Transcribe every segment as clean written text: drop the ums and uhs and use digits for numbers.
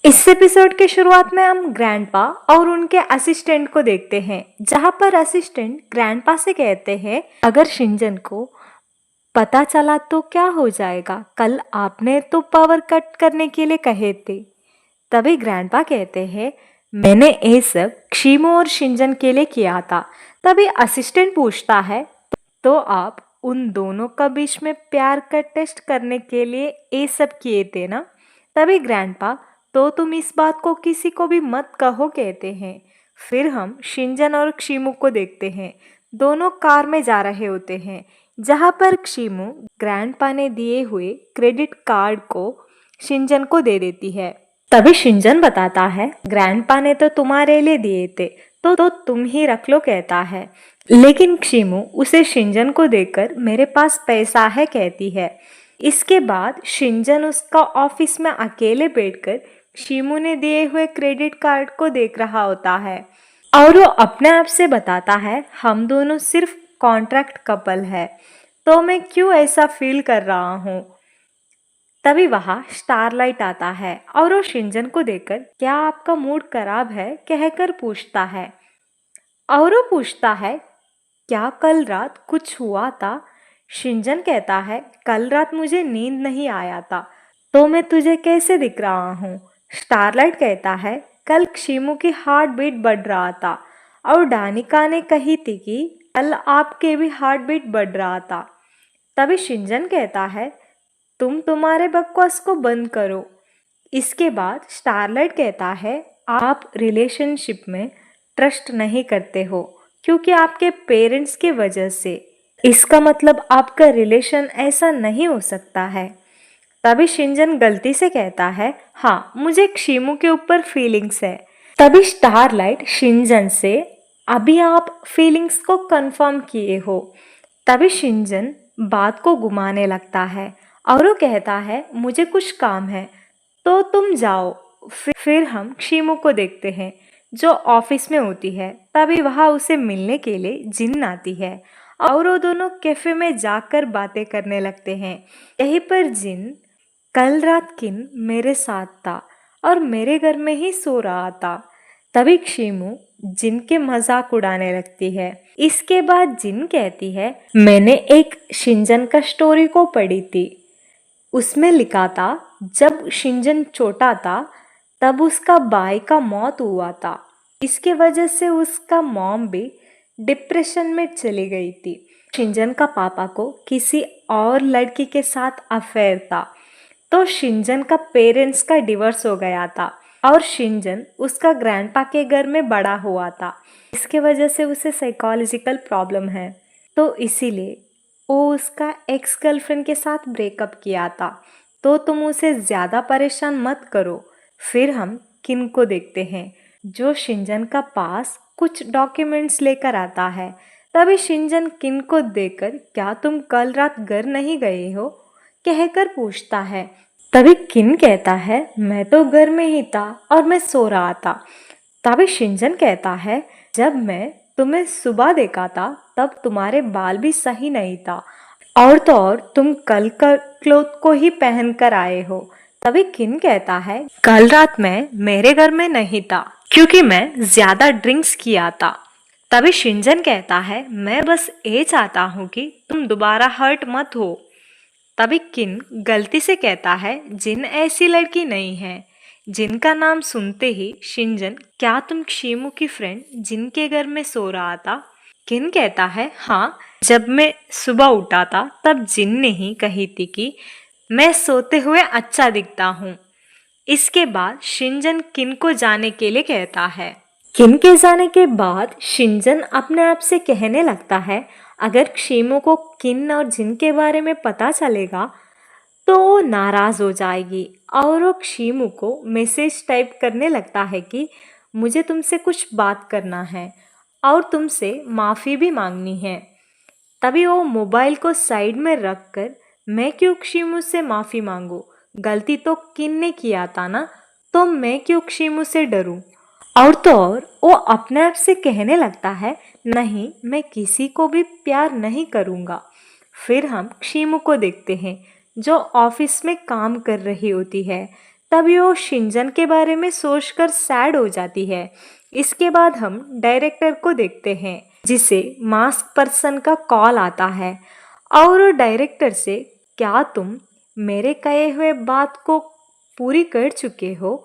इस एपिसोड के शुरुआत में हम ग्रैंडपा और उनके असिस्टेंट को देखते हैं, जहां पर असिस्टेंट ग्रैंडपा से कहते हैं अगर शिनजन को पता चला तो क्या हो जाएगा, कल आपने तो पावर कट करने के लिए कहे थे। तभी ग्रैंडपा कहते हैं मैंने ये सब क्षीमो और शिनजन के लिए किया था। तभी असिस्टेंट पूछता है तो आप उन दोनों का बीच में प्यार का टेस्ट करने के लिए ये सब किए थे ना। तभी ग्रैंडपा तो तुम इस बात को किसी को भी मत कहो कहते हैं। फिर हम शिनजन और क्षीमू को देखते हैं, दोनों कार में जा रहे होते हैं, जहां पर क्षीमू ग्रैंडपा ने दिए हुए क्रेडिट कार्ड को शिनजन को दे देती है। तभी शिनजन बताता है ग्रैंडपा ने तो तुम्हारे लिए दिए थे, तो तुम ही रख लो कहता है। लेकिन क्षीमू उसे शिनजन को देकर मेरे पास पैसा है कहती है। इसके बाद शिनजन उसका ऑफिस में अकेले बैठकर क्षीमू ने दिए हुए क्रेडिट कार्ड को देख रहा होता है और वो अपने आप से बताता है हम दोनों सिर्फ कॉन्ट्रैक्ट कपल है, तो मैं क्यों ऐसा फील कर रहा हूँ। तभी वहां स्टारलाइट आता है और वो शिनजन को देखकर क्या आपका मूड खराब है कहकर पूछता है, और वो पूछता है क्या कल रात कुछ हुआ था। शिनजन कहता है कल रात मुझे नींद नहीं आया था, तो मैं तुझे कैसे दिख रहा हूँ। स्टारलाइट कहता है कल क्षीमू की हार्ट बीट बढ़ रहा था और डानिका ने कही थी कि कल आपके भी हार्ट बीट बढ़ रहा था। तभी शिनजन कहता है तुम तुम्हारे बकवास को बंद करो। इसके बाद स्टारलाइट कहता है आप रिलेशनशिप में ट्रस्ट नहीं करते हो क्योंकि आपके पेरेंट्स की वजह से, इसका मतलब आपका रिलेशन ऐसा नहीं हो सकता है। तभी शिनजन गलती से कहता है हाँ मुझे क्षीमू के ऊपर फीलिंग्स है। तभी स्टारलाइट शिनजन से अभी आप फीलिंग्स को कंफर्म किए हो। तभी शिनजन बात को घुमाने लगता है और वो कहता है मुझे कुछ काम है तो तुम जाओ। फिर हम क्षीमू को देखते हैं जो ऑफिस में होती है। तभी वहाँ उसे मिलने के लिए जिन आती है और वो दोनों कैफे में जाकर बातें करने लगते हैं। यहीं पर जिन कल रात किन मेरे साथ था और मेरे घर में ही सो रहा था। तभी क्षीमू जिन के मजाक उड़ाने लगती है। इसके बाद जिन कहती है मैंने एक शिनजन का स्टोरी को पढ़ी थी, उसमें लिखा था जब शिनजन छोटा था तब उसका भाई का मौत हुआ था, इसके वजह से उसका मॉम भी डिप्रेशन में चली गई थी। शिनजन का पापा को किसी और लड़की के साथ अफेयर था, तो शिनजन का पेरेंट्स का डिवोर्स हो गया था और शिनजन उसका ग्रैंडपा के घर में बड़ा हुआ था। इसके वजह से उसे साइकोलॉजिकल प्रॉब्लम है, तो इसीलिए वो उसका एक्स गर्लफ्रेंड के साथ ब्रेकअप किया था, तो तुम उसे ज़्यादा परेशान मत करो। फिर हम किन को देखते हैं जो शिनजन का पास कुछ डॉक्यूमेंट्स लेकर आता है। तभी शिनजन किन को देखकर क्या तुम कल रात घर नहीं गए हो कहकर पूछता है। तभी किन कहता है मैं तो घर में ही था और मैं सो रहा था। तभी शिनजन कहता है जब मैं तुम्हें सुबह देखा था तब तुम्हारे बाल भी सही नहीं था, और तो और तुम कल का क्लोथ को ही पहन कर आए हो। तभी किन कहता है कल रात मैं मेरे घर में नहीं था क्योंकि मैं ज्यादा ड्रिंक्स किया था। तभी शिनजन कहता है मैं बस ये चाहता हूँ कि तुम दोबारा हर्ट मत हो। तभी किन गलती से कहता है जिन ऐसी लड़की नहीं है। जिनका नाम सुनते ही शिनजन क्या तुम क्षीमू की फ्रेंड जिनके घर में सो रहा था। किन कहता है हाँ, जब मैं सुबह उठा था तब जिन ने ही कही थी कि मैं सोते हुए अच्छा दिखता हूँ। इसके बाद शिनजन किन को जाने के लिए कहता है। किन के जाने के बाद शिनजन अपने आप से कहने लगता है अगर क्षीमू को किन और जिन के बारे में पता चलेगा तो वो नाराज हो जाएगी और वो क्षीमू को मैसेज टाइप करने लगता है कि मुझे तुमसे कुछ बात करना है और तुमसे माफ़ी भी मांगनी है। तभी वो मोबाइल को साइड में रख कर मैं क्यों क्षीमू से माफ़ी मांगू, गलती तो किन ने किया था ना, तो मैं क्यों क्षीमू से डरूं। और तो और वो अपने आप से कहने लगता है नहीं मैं किसी को भी प्यार नहीं करूँगा। फिर हम क्षीमू को देखते हैं जो ऑफिस में काम कर रही होती है। तभी वो शिंजन के बारे में सोचकर सैड हो जाती है। इसके बाद हम डायरेक्टर को देखते हैं जिसे मास्क पर्सन का कॉल आता है और वो डायरेक्टर से क्या तुम मेरे कहे हुए बात को पूरी कर चुके हो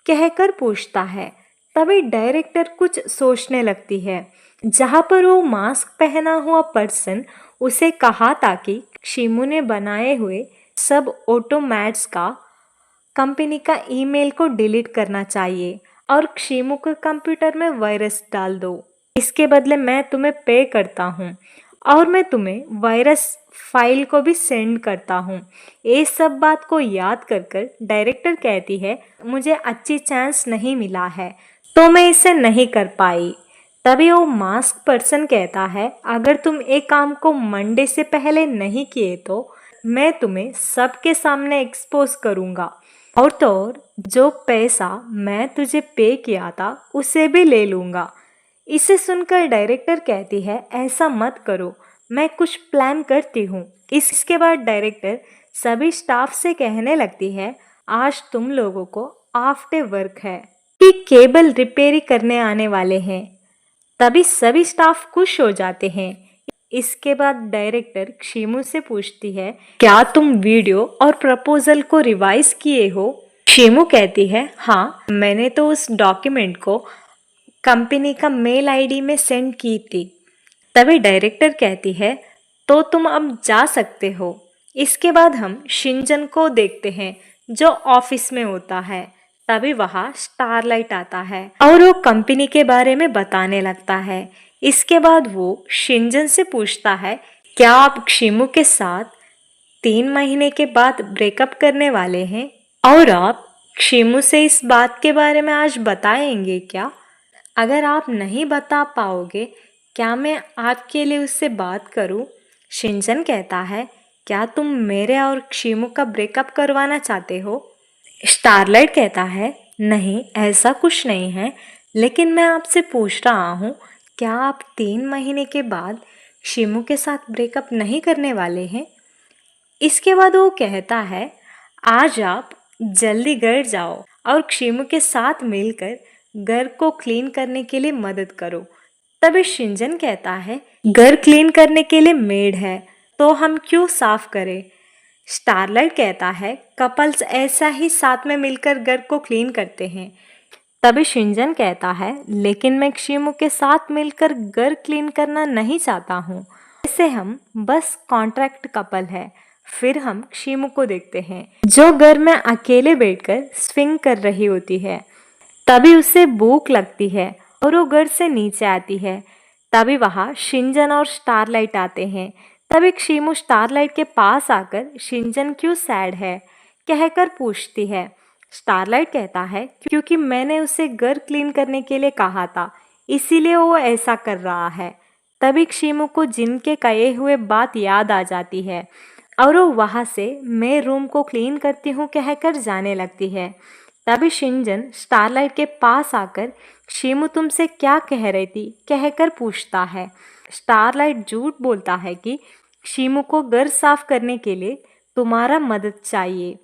कहकर पूछता है। तभी डायरेक्टर कुछ सोचने लगती है। जहाँ पर वो मास्क पहना हुआ पर्सन उसे कहा था कि शिमू ने बनाए हुए सब ऑटोमैट्स का कंपनी का ईमेल को डिलीट करना चाहिए और शिमू के कंप्यूटर में वायरस डाल दो। इसके बदले मैं तुम्हें पे करता हूँ और मैं तुम्हें वायरस फाइल को भी सेंड करता हूँ। ये सब बात को याद कर कर डायरेक्टर कहती है मुझे अच्छी चांस नहीं मिला है तो मैं इसे नहीं कर पाई। तभी वो मास्क पर्सन कहता है अगर तुम एक काम को मंडे से पहले नहीं किए तो मैं तुम्हें सबके सामने एक्सपोज करूँगा और तो और जो पैसा मैं तुझे पे किया था उसे भी ले लूँगा। इसे सुनकर डायरेक्टर कहती है ऐसा मत करो, मैं कुछ प्लान करती हूँ। इसके बाद डायरेक्टर सभी स्टाफ से कहने लगती है आज तुम लोगों को आफ्टर वर्क है कि केबल रिपेयरिंग करने आने वाले हैं। तभी सभी स्टाफ खुश हो जाते हैं। इसके बाद डायरेक्टर शिमू से पूछती है क्या तुम वीडियो और प्रपोजल को रिवाइज किए हो? शिमू कहती है हाँ, मैंने तो उस डॉक्यूमेंट को कंपनी का मेल आईडी में सेंड की थी। तभी डायरेक्टर कहती है तो तुम अब जा सकते हो। इसके बाद हम शिंजन को देखते हैं जो ऑफिस में होता है। तभी वहाँ स्टारलाइट आता है और वो कंपनी के बारे में बताने लगता है। इसके बाद वो शिंजन से पूछता है क्या आप शिमू के साथ 3 महीने के बाद ब्रेकअप करने वाले हैं और आप शिमू से इस बात के बारे में आज बताएंगे क्या? अगर आप नहीं बता पाओगे क्या मैं आपके लिए उससे बात करूं? शिंजन कहता है क्या तुम मेरे और शिमू का ब्रेकअप करवाना चाहते हो? स्टारलाइट कहता है नहीं, ऐसा कुछ नहीं है, लेकिन मैं आपसे पूछ रहा हूँ क्या आप 3 महीने के बाद शिमू के साथ ब्रेकअप नहीं करने वाले हैं? इसके बाद वो कहता है आज आप जल्दी घर जाओ और शिमू के साथ मिलकर घर को क्लीन करने के लिए मदद करो। तभी शिंजन कहता है घर क्लीन करने के लिए मेड है तो हम क्यों साफ करें? स्टारलाइट कहता है कपल्स ऐसा ही साथ में मिलकर घर को क्लीन करते हैं। तभी शिंजन कहता है लेकिन मैं शिमू के साथ मिलकर घर क्लीन करना नहीं चाहता हूँ, ऐसे हम बस कॉन्ट्रैक्ट कपल है। फिर हम शिमू को देखते हैं जो घर में अकेले बैठकर स्विंग कर रही होती है। तभी उसे भूख लगती है और वो घर से नीचे आती है। तभी वहाँ शिंजन और स्टारलाइट आते हैं। तभी शिमू स्टारलाइट के पास आकर शिंजन क्यों सैड है कहकर पूछती है। स्टारलाइट कहता है क्योंकि मैंने उसे घर क्लीन करने के लिए कहा था, इसीलिए वो ऐसा कर रहा है। तभी शिमू को जिनके कहे हुए बात याद आ जाती है और वो वहाँ से मैं रूम को क्लीन करती हूँ कहकर जाने लगती है। तभी शिंजन स्टारलाइट के पास आकर शिमू तुमसे क्या कह रही थी कहकर पूछता है। स्टारलाइट झूठ बोलता है कि शिमू को घर साफ करने के लिए तुम्हारा मदद चाहिए।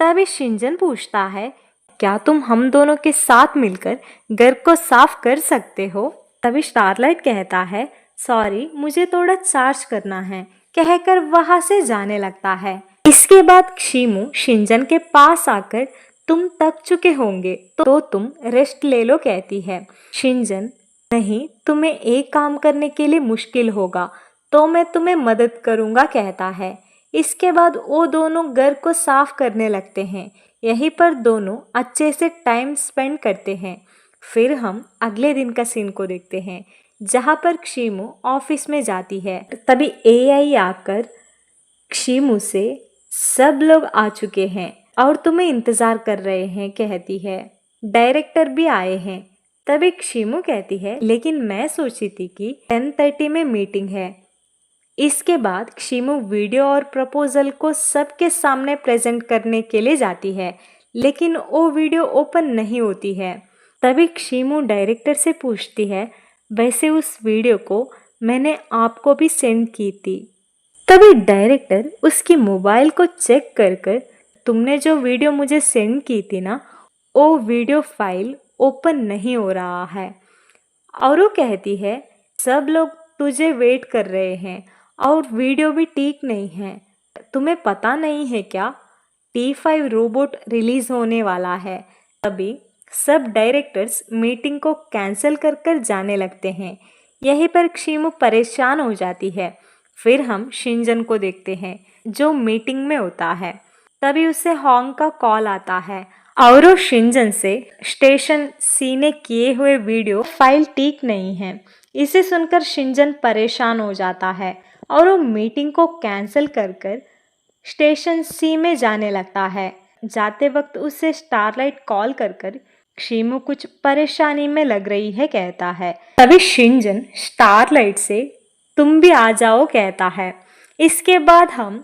तभी शिंजन पूछता है क्या तुम हम दोनों के साथ मिलकर घर को साफ कर सकते हो? तभी स्टारलाइट कहता है सॉरी, मुझे थोड़ा चार्ज करना है कहकर वहां से जाने लगता है। इसके बाद शिमू शिंजन के पास आकर तुम थक चुके होंगे तो तुम रेस्ट ले लो कहती है। शिंजन नहीं, तुम्हें एक काम करने के लिए मुश्किल होगा तो मैं तुम्हें मदद करूंगा कहता है। इसके बाद वो दोनों घर को साफ करने लगते हैं। यहीं पर दोनों अच्छे से टाइम स्पेंड करते हैं। फिर हम अगले दिन का सीन को देखते हैं जहाँ पर शिमू ऑफिस में जाती है। तभी एआई आकर शिमू से सब लोग आ चुके हैं और तुम्हें इंतजार कर रहे हैं कहती है। डायरेक्टर भी आए हैं। तभी शिमू कहती है लेकिन मैं सोची थी कि 10:30 में मीटिंग है। इसके बाद शिमू वीडियो और प्रपोजल को सबके सामने प्रेजेंट करने के लिए जाती है, लेकिन वो वीडियो ओपन नहीं होती है। तभी शिमू डायरेक्टर से पूछती है वैसे उस वीडियो को मैंने आपको भी सेंड की थी। तभी डायरेक्टर उसकी मोबाइल को चेक कर तुमने जो वीडियो मुझे सेंड की थी ना, वो वीडियो फाइल ओपन नहीं हो रहा है। और वो कहती है सब लोग तुझे वेट कर रहे हैं और वीडियो भी ठीक नहीं है। तुम्हें पता नहीं है क्या, T5 रोबोट रिलीज होने वाला है। तभी सब डायरेक्टर्स मीटिंग को कैंसिल कर कर जाने लगते हैं। यहीं पर क्षिमु परेशान हो जाती है। फिर हम शिंजन को देखते हैं जो मीटिंग में होता है। तभी उसे हॉन्ग का कॉल आता है और वो शिंजन से स्टेशन सी ने किए हुए वीडियो फाइल ठीक नहीं है। इसे सुनकर शिंजन परेशान हो जाता है और वो मीटिंग को कैंसिल कर कर स्टेशन सी में जाने लगता है। जाते वक्त उसे स्टारलाइट कॉल कर कर क्षिमु कुछ परेशानी में लग रही है कहता है। तभी शिंजन स्टारलाइट से तुम भी आ जाओ कहता है। इसके बाद हम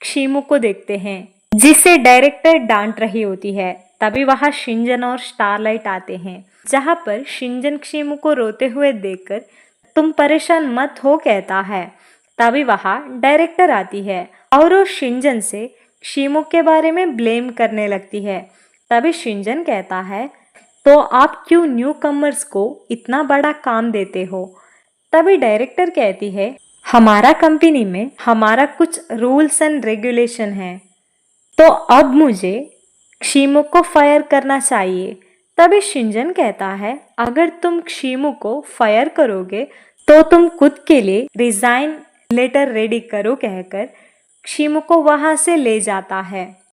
क्षिमु को देखते हैं जिसे डायरेक्टर डांट रही होती है। तभी वहां शिंजन और स्टारलाइट आते हैं, जहां पर शिंजन क्षिमु को रोते हुए देखकर तुम परेशान मत हो कहता है। तभी वहां डायरेक्टर आती है और वो शिंजन से क्षिमु के बारे में ब्लेम करने लगती है। तभी शिंजन कहता है तो आप क्यों न्यू कमर्स को इतना बड़ा काम देते हो। तभी डायरेक्टर कहती है हमारा कंपनी में हमारा कुछ रूल्स एंड रेगुलेशन है, तो अब मुझे क्षिमु को फायर करना चाहिए। तभी शिंजन कहता है अगर तुम क्षिमु को फायर करोगे तो तुम खुद के लिए रिजाइन लेटर रेडी करो कहकर क्षिमु को वहां से ले जाता है।